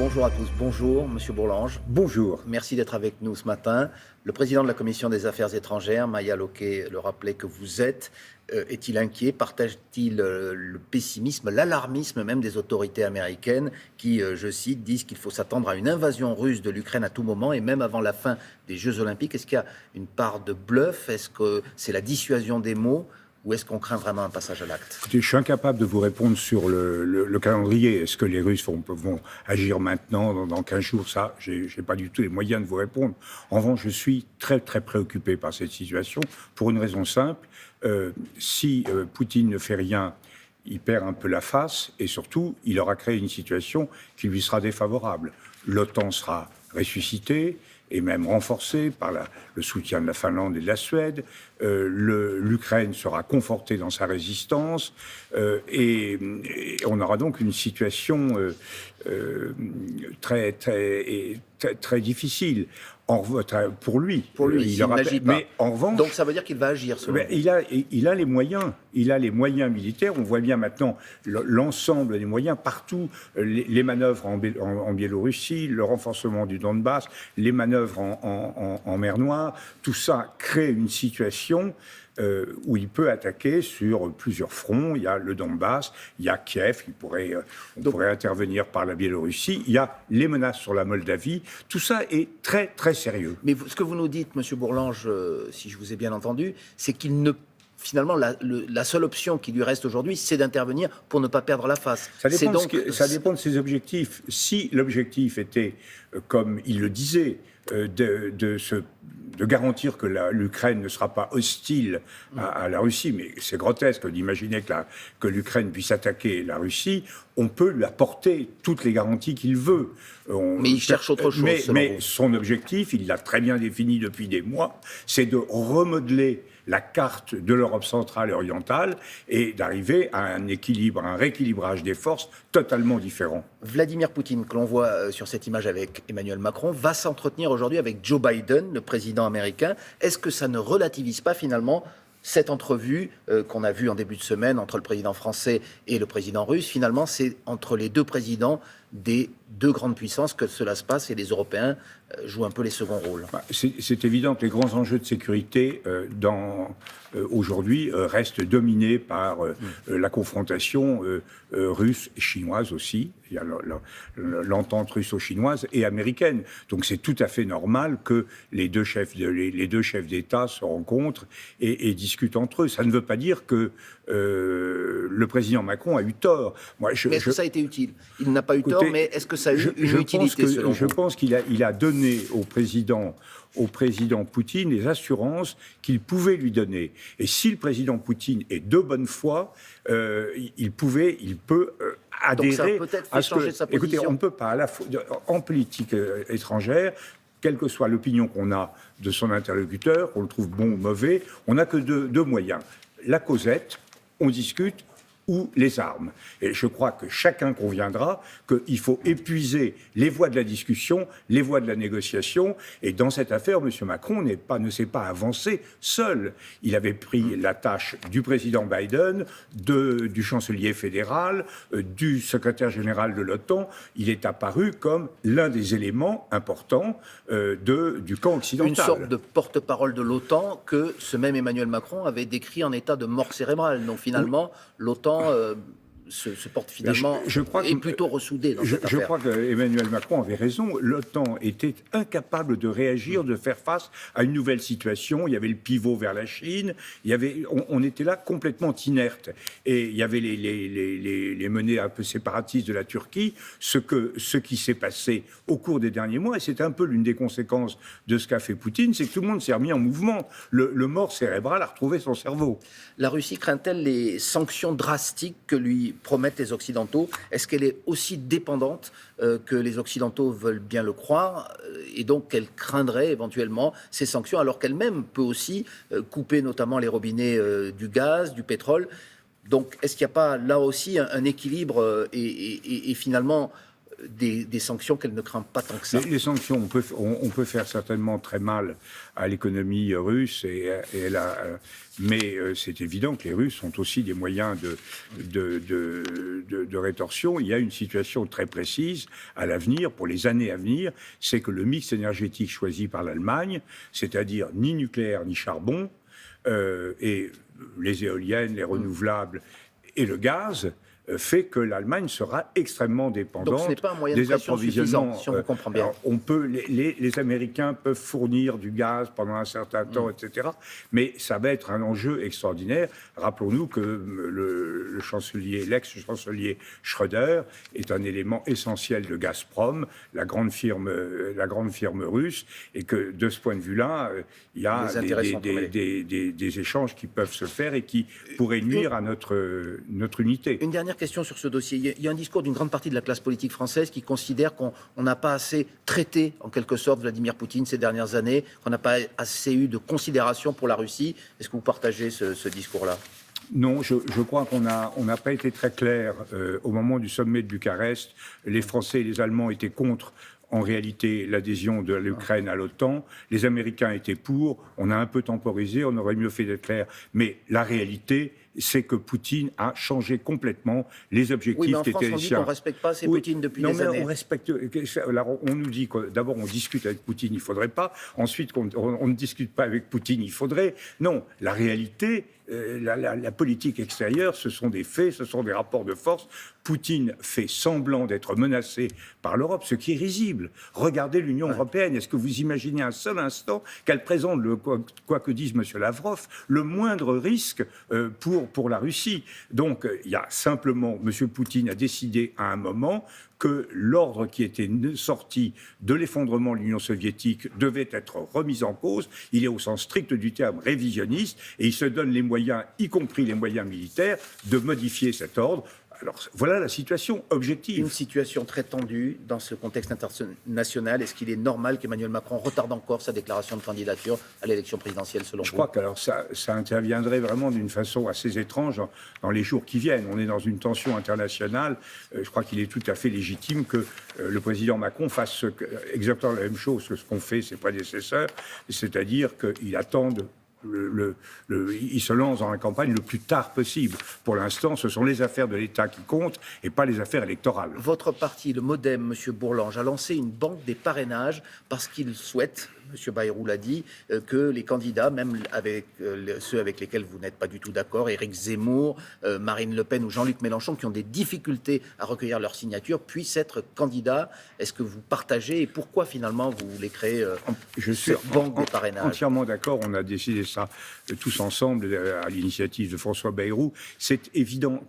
Bonjour à tous, bonjour Monsieur Bourlange. Bonjour. Merci d'être avec nous ce matin. Le président de la Commission des Affaires étrangères, Maya Locquet, le rappelait que vous êtes. Est-il inquiet? Partage-t-il le pessimisme, l'alarmisme même des autorités américaines qui, je cite, disent qu'il faut s'attendre à une invasion russe de l'Ukraine à tout moment et même avant la fin des Jeux Olympiques? Est-ce qu'il y a une part de bluff? Est-ce que c'est la dissuasion des mots? Ou est-ce qu'on craint vraiment un passage à l'acte? Écoutez, je suis incapable de vous répondre sur le calendrier. Est-ce que les Russes vont agir maintenant, dans 15 jours? Ça, je n'ai pas du tout les moyens de vous répondre. En revanche, je suis très, très préoccupé par cette situation pour une raison simple. Si Poutine ne fait rien, il perd un peu la face et surtout, il aura créé une situation qui lui sera défavorable. L'OTAN sera ressuscitée et même renforcée par le soutien de la Finlande et de la Suède. L'Ukraine sera confortée dans sa résistance et on aura donc une situation très, très, très, très difficile. Pour lui, il n'agit pas. Mais en revanche, donc ça veut dire qu'il va agir. il a les moyens. Il a les moyens militaires. On voit bien maintenant l'ensemble des moyens partout. Les manœuvres en Biélorussie, le renforcement du Donbass, les manœuvres en mer Noire. Tout ça crée une situation où il peut attaquer sur plusieurs fronts. Il y a le Donbass, il y a Kiev, on pourrait intervenir par la Biélorussie, il y a les menaces sur la Moldavie. Tout ça est très, très sérieux. Mais ce que vous nous dites, Monsieur Bourlange, si je vous ai bien entendu, c'est qu'il ne... Finalement, la seule option qui lui reste aujourd'hui, c'est d'intervenir pour ne pas perdre la face. Ça dépend de ses objectifs. Si l'objectif était, comme il le disait, de garantir que l'Ukraine ne sera pas hostile à la Russie, mais c'est grotesque d'imaginer que l'Ukraine puisse attaquer la Russie, on peut lui apporter toutes les garanties qu'il veut. Mais il cherche autre chose, mais son objectif, il l'a très bien défini depuis des mois, c'est de remodeler la carte de l'Europe centrale et orientale et d'arriver à un rééquilibrage des forces totalement différent. Vladimir Poutine, que l'on voit sur cette image avec Emmanuel Macron, va s'entretenir aujourd'hui avec Joe Biden, le président américain. Est-ce que ça ne relativise pas finalement cette entrevue qu'on a vue en début de semaine entre le président français et le président russe? Finalement, c'est entre les deux présidents des deux grandes puissances que cela se passe et les Européens jouent un peu les seconds rôles. C'est évident que les grands enjeux de sécurité aujourd'hui restent dominés par la confrontation russe et chinoise aussi. Il y a l'entente russo-chinoise et américaine. Donc c'est tout à fait normal que les deux chefs d'État se rencontrent et discutent entre eux. Ça ne veut pas dire que le président Macron a eu tort. Mais est-ce que ça a été utile? Il n'a pas eu tort, mais est-ce que ça a eu une utilité selon vous? Je pense qu'il a donné au président Poutine les assurances qu'il pouvait lui donner. Et si le président Poutine est de bonne foi, il peut adhérer. Donc ça a peut-être fait changer sa position. Écoutez, on ne peut pas, en politique étrangère, quelle que soit l'opinion qu'on a de son interlocuteur, qu'on le trouve bon ou mauvais, on n'a que deux moyens. La causette, on discute, ou les armes. Et je crois que chacun conviendra qu'il faut épuiser les voies de la discussion, les voies de la négociation. Et dans cette affaire, M. Macron ne s'est pas avancé seul. Il avait pris la tâche du président Biden, du chancelier fédéral, du secrétaire général de l'OTAN. Il est apparu comme l'un des éléments importants du camp occidental. Une sorte de porte-parole de l'OTAN que ce même Emmanuel Macron avait décrit en état de mort cérébrale. Donc finalement, l'OTAN se porte finalement est plutôt ressoudé dans cette affaire. Je crois qu'Emmanuel Macron avait raison. L'OTAN était incapable de réagir, de faire face à une nouvelle situation. Il y avait le pivot vers la Chine. On était là complètement inerte. Et il y avait les menées un peu séparatistes de la Turquie. Ce qui s'est passé au cours des derniers mois, et c'est un peu l'une des conséquences de ce qu'a fait Poutine, c'est que tout le monde s'est remis en mouvement. Le mort cérébral a retrouvé son cerveau. La Russie craint-elle les sanctions drastiques que lui promettent les Occidentaux? Est-ce qu'elle est aussi dépendante que les Occidentaux veulent bien le croire et donc qu'elle craindrait éventuellement ces sanctions alors qu'elle-même peut aussi couper notamment les robinets du gaz, du pétrole? Donc est-ce qu'il n'y a pas là aussi un équilibre et finalement des sanctions qu'elle ne craint pas tant que ça. Les sanctions, on peut faire certainement très mal à l'économie russe, mais c'est évident que les Russes ont aussi des moyens de rétorsion. Il y a une situation très précise à l'avenir, pour les années à venir, c'est que le mix énergétique choisi par l'Allemagne, c'est-à-dire ni nucléaire ni charbon, et les éoliennes, les renouvelables et le gaz, fait que l'Allemagne sera extrêmement dépendante. Donc ce n'est pas un moyen de des pression approvisionnements. suffisant, si on vous comprend bien. Alors, les Américains peuvent fournir du gaz pendant un certain temps, etc. Mais ça va être un enjeu extraordinaire. Rappelons-nous que l'ex-chancelier Schröder est un élément essentiel de Gazprom, la grande firme russe, et que de ce point de vue-là, il y a des échanges qui peuvent se faire et qui pourraient nuire à notre unité. Une dernière question sur ce dossier. Il y a un discours d'une grande partie de la classe politique française qui considère qu'on n'a pas assez traité, en quelque sorte, Vladimir Poutine ces dernières années, qu'on n'a pas assez eu de considération pour la Russie. Est-ce que vous partagez ce discours-là ? Non, je crois qu'on n'a pas été très clair au moment du sommet de Bucarest. Les Français et les Allemands étaient contre, en réalité, l'adhésion de l'Ukraine à l'OTAN. Les Américains étaient pour. On a un peu temporisé, on aurait mieux fait d'être clair. Mais la réalité, c'est que Poutine a changé complètement les objectifs qui étaient les siens. Oui, mais en France, on dit qu'on ne respecte pas Poutine depuis des années. On respecte. Alors, on nous dit que d'abord, on discute avec Poutine, il ne faudrait pas. Ensuite, on ne discute pas avec Poutine, il faudrait. Non, la réalité, la politique extérieure, ce sont des faits, ce sont des rapports de force. Poutine fait semblant d'être menacé par l'Europe, ce qui est risible. Regardez l'Union européenne. Est-ce que vous imaginez un seul instant qu'elle présente, quoi que dise M. Lavrov, le moindre risque pour la Russie? Donc, il y a simplement, M. Poutine a décidé à un moment que l'ordre qui était sorti de l'effondrement de l'Union soviétique devait être remis en cause. Il est au sens strict du terme révisionniste et il se donne les moyens, y compris les moyens militaires, de modifier cet ordre. Alors voilà la situation objective. Une situation très tendue dans ce contexte international. Est-ce qu'il est normal qu'Emmanuel Macron retarde encore sa déclaration de candidature à l'élection présidentielle, selon vous ? Je crois que ça interviendrait vraiment d'une façon assez étrange dans les jours qui viennent. On est dans une tension internationale. Je crois qu'il est tout à fait légitime que le président Macron fasse exactement la même chose que ce qu'ont fait ses prédécesseurs, c'est-à-dire qu'il attende. Il se lance dans la campagne le plus tard possible. Pour l'instant, ce sont les affaires de l'État qui comptent et pas les affaires électorales. Votre parti, le MoDem, M. Bourlange, a lancé une banque des parrainages parce qu'il souhaite, M. Bayrou l'a dit, que les candidats, même avec ceux avec lesquels vous n'êtes pas du tout d'accord, Éric Zemmour, Marine Le Pen ou Jean-Luc Mélenchon, qui ont des difficultés à recueillir leurs signatures, puissent être candidats. Est-ce que vous partagez et pourquoi finalement vous voulez créer cette banque des parrainages ? Entièrement d'accord, on a décidé ça tous ensemble à l'initiative de François Bayrou. C'est évident.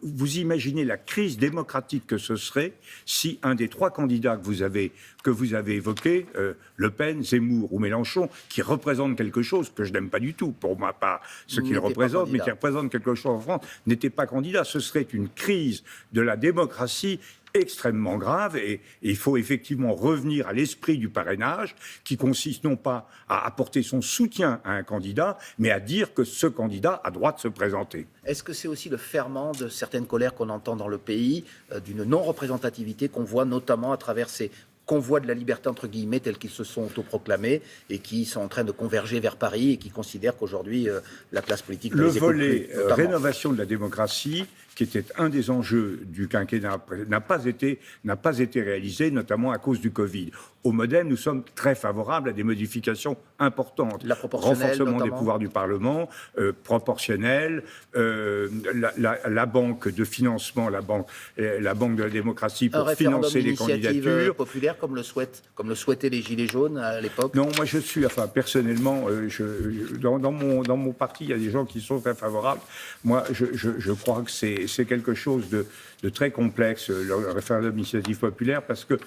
Vous imaginez la crise démocratique que ce serait si un des trois candidats que vous avez évoqués, Le Pen, Zemmour ou Mélenchon, qui représentent quelque chose que je n'aime pas du tout, pour ma part, ce qu'ils représentent, mais qui représentent quelque chose en France, n'étaient pas candidats. Ce serait une crise de la démocratie extrêmement grave et il faut effectivement revenir à l'esprit du parrainage qui consiste non pas à apporter son soutien à un candidat, mais à dire que ce candidat a droit de se présenter. Est-ce que c'est aussi le ferment de certaines colères qu'on entend dans le pays, d'une non-représentativité qu'on voit notamment à travers ces convois de la liberté, entre guillemets, tels qu'ils se sont autoproclamés et qui sont en train de converger vers Paris et qui considèrent qu'aujourd'hui, la classe politique... Le volet rénovation de la démocratie, qui était un des enjeux du quinquennat, n'a pas été réalisé, notamment à cause du Covid. Au MoDem, nous sommes très favorables à des modifications importantes. Renforcement des pouvoirs du Parlement, proportionnel, la banque de financement, la banque de la démocratie pour financer les candidatures. Populaire comme le souhaitaient les Gilets jaunes à l'époque. Non, moi je suis, personnellement, dans mon parti, il y a des gens qui sont très favorables. Moi, je crois que c'est quelque chose de très complexe, le référendum d'initiative populaire, parce que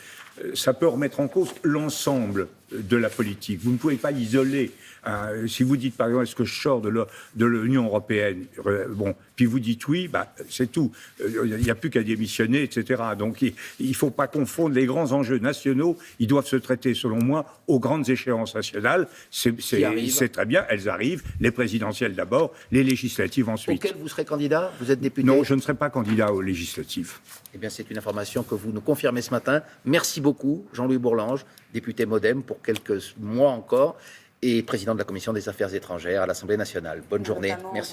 ça peut remettre en cause l'ensemble de la politique. Vous ne pouvez pas isoler. Si vous dites, par exemple, est-ce que je sors de l'Union européenne, puis vous dites oui, c'est tout. Il n'y a plus qu'à démissionner, etc. Donc il ne faut pas confondre les grands enjeux nationaux. Ils doivent se traiter, selon moi, aux grandes échéances nationales. C'est très bien, elles arrivent. Les présidentielles d'abord, les législatives ensuite. Auquel vous serez candidat? Vous êtes député? Non, je ne serai pas candidat aux législatives. Eh bien, c'est une information que vous nous confirmez ce matin. Merci beaucoup, Jean-Louis Bourlange, député MoDem pour quelques mois encore, et président de la Commission des Affaires étrangères à l'Assemblée nationale. Bonne journée. Merci.